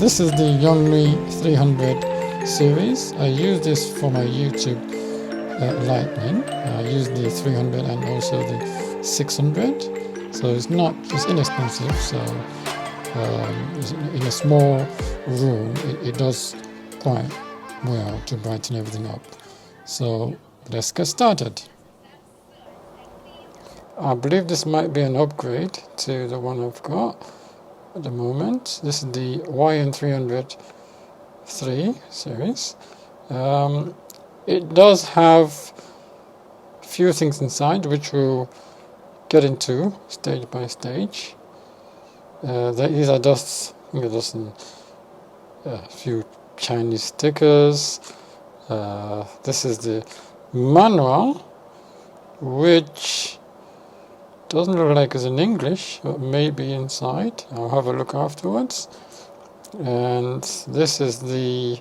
This is the Yongnu 300 series. I use this for my YouTube lighting. I use the 300 and also the 600. So it's inexpensive. So in a small room, it does quite well to brighten everything up. So let's get started. I believe this might be an upgrade to the one I've got at the moment. This is the YN300 III series. It does have a few things inside which we'll get into stage by stage. These are just a few Chinese stickers. This is the manual, which doesn't look like it's in English, but maybe inside. I'll have a look afterwards. And this is the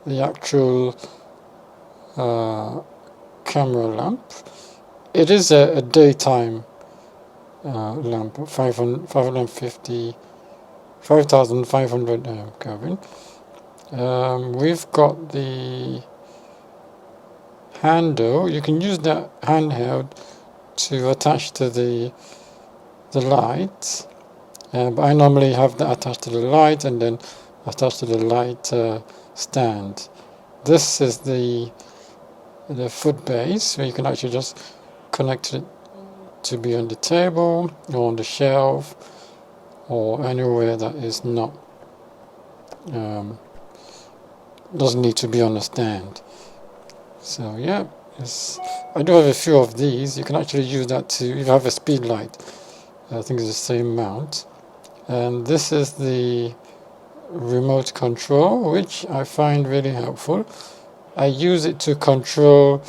actual camera lamp. It is a daytime lamp, 5,500 Kelvin. We've got the handle. You can use that handheld to attach to the light, but I normally have that attached to the light and then attached to the light stand. This is the foot base, where you can actually just connect it to be on the table or on the shelf or anywhere that is not doesn't need to be on a stand. So yeah, I do have a few of these. You can actually use that to, if you have a speed light, I think it's the same mount. And this is the remote control, which I find really helpful. I use it to control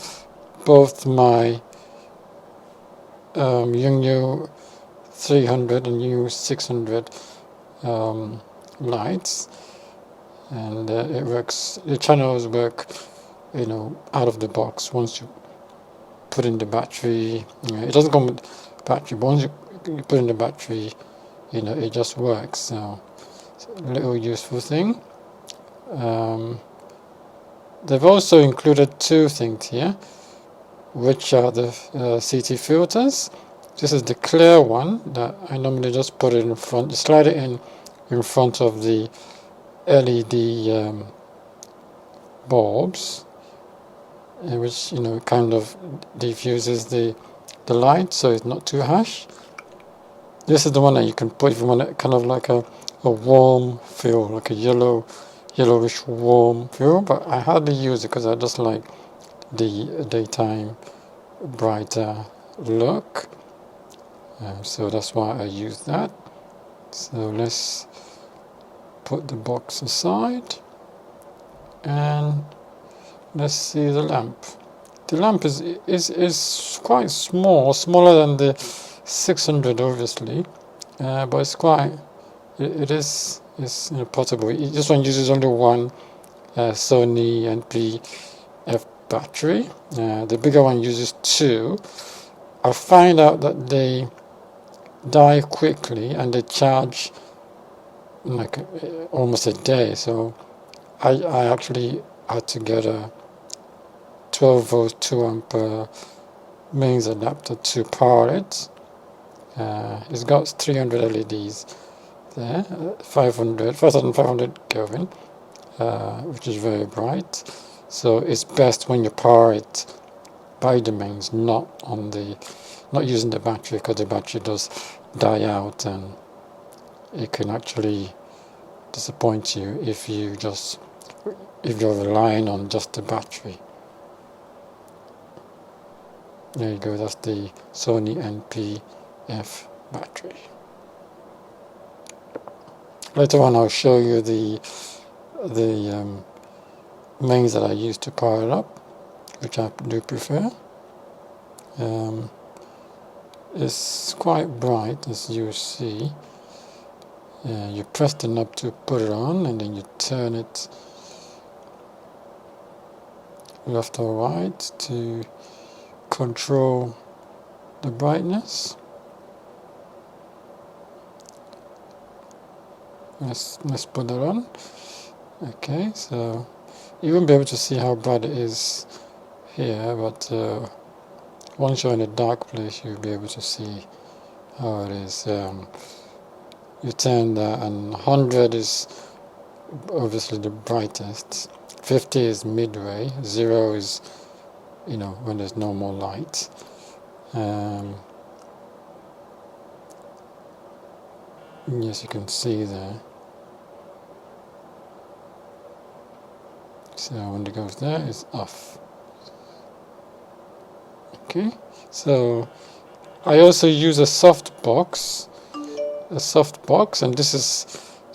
both my Yongnu 300 and Yongnu 600 lights, and it works. The channels work, out of the box. Once you put in the battery, it doesn't come with battery, but once you put in the battery, it just works. So it's a little useful thing. They've also included two things here, which are the CT filters. This is the clear one that I normally just put it in front, slide it in front of the LED bulbs, which kind of diffuses the light, so it's not too harsh. This is the one that you can put if you want it kind of like a warm feel, like a yellowish warm feel, but I hardly use it because I just like the daytime brighter look, so that's why I use that. So let's put the box aside and let's see the lamp. The lamp is quite small, smaller than the 600 obviously, but it's it is portable. This one uses only one Sony NP-F battery. The bigger one uses two. I find out that they die quickly and they charge like almost a day, so I actually had to get a 12 volt 2 amp mains adapter to power it. It's got 300 LEDs there, 5,500 Kelvin, which is very bright. So it's best when you power it by the mains, not using the battery, because the battery does die out and it can actually disappoint you if you're relying on just the battery. There you go, that's the Sony NP-F battery. Later on I'll show you the mains that I use to power it up, which I do prefer. It's quite bright, as you see. You press the knob to put it on, and then you turn it left or right to control the brightness. Let's put that on. Okay, so you won't be able to see how bright it is here, but once you're in a dark place, you'll be able to see how it is. You turn that, and 100 is obviously the brightest. 50 is midway. 0 is, when there's no more light. Yes, you can see there. So when it goes there, it's off. Okay, so I also use a softbox, and this is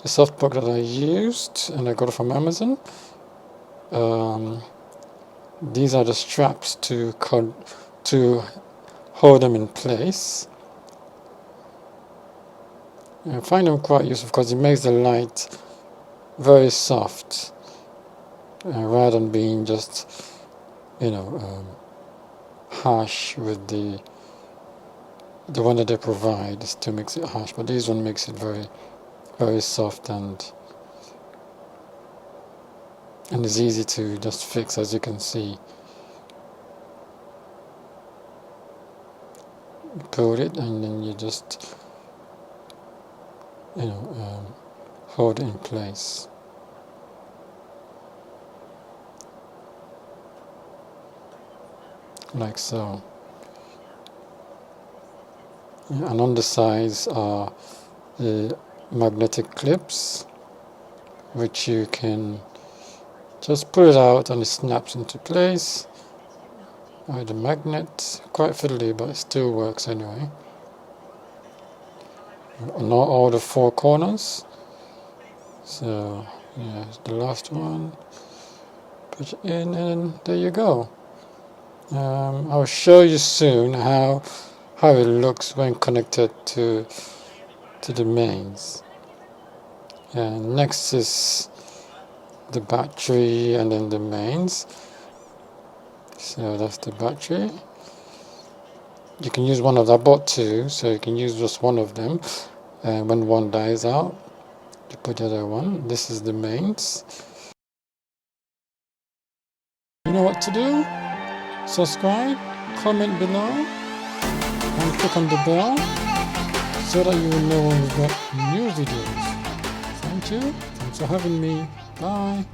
the softbox that I used, and I got it from Amazon. These are the straps to hold them in place. I find them quite useful because it makes the light very soft, rather than being just, harsh with the one that they provide. It still makes it harsh, but this one makes it very, very soft, and it's easy to just fix, as you can see. Put it, and then you just hold it in place. Like so. And on the sides are the magnetic clips, which you can just pull it out and it snaps into place. The magnet, quite fiddly, but it still works anyway. Not all the 4 corners. So yeah, the last one. Put it in, and there you go. I'll show you soon how it looks when connected to the mains. And next is the battery, and then the mains. So that's the battery. You can use one of them. I bought 2, so you can use just one of them. And when one dies out, you put the other one. This is the mains. You know what to do? Subscribe, comment below, and click on the bell so that you will know when we've got new videos. Thank you. Thanks for having me. Bye.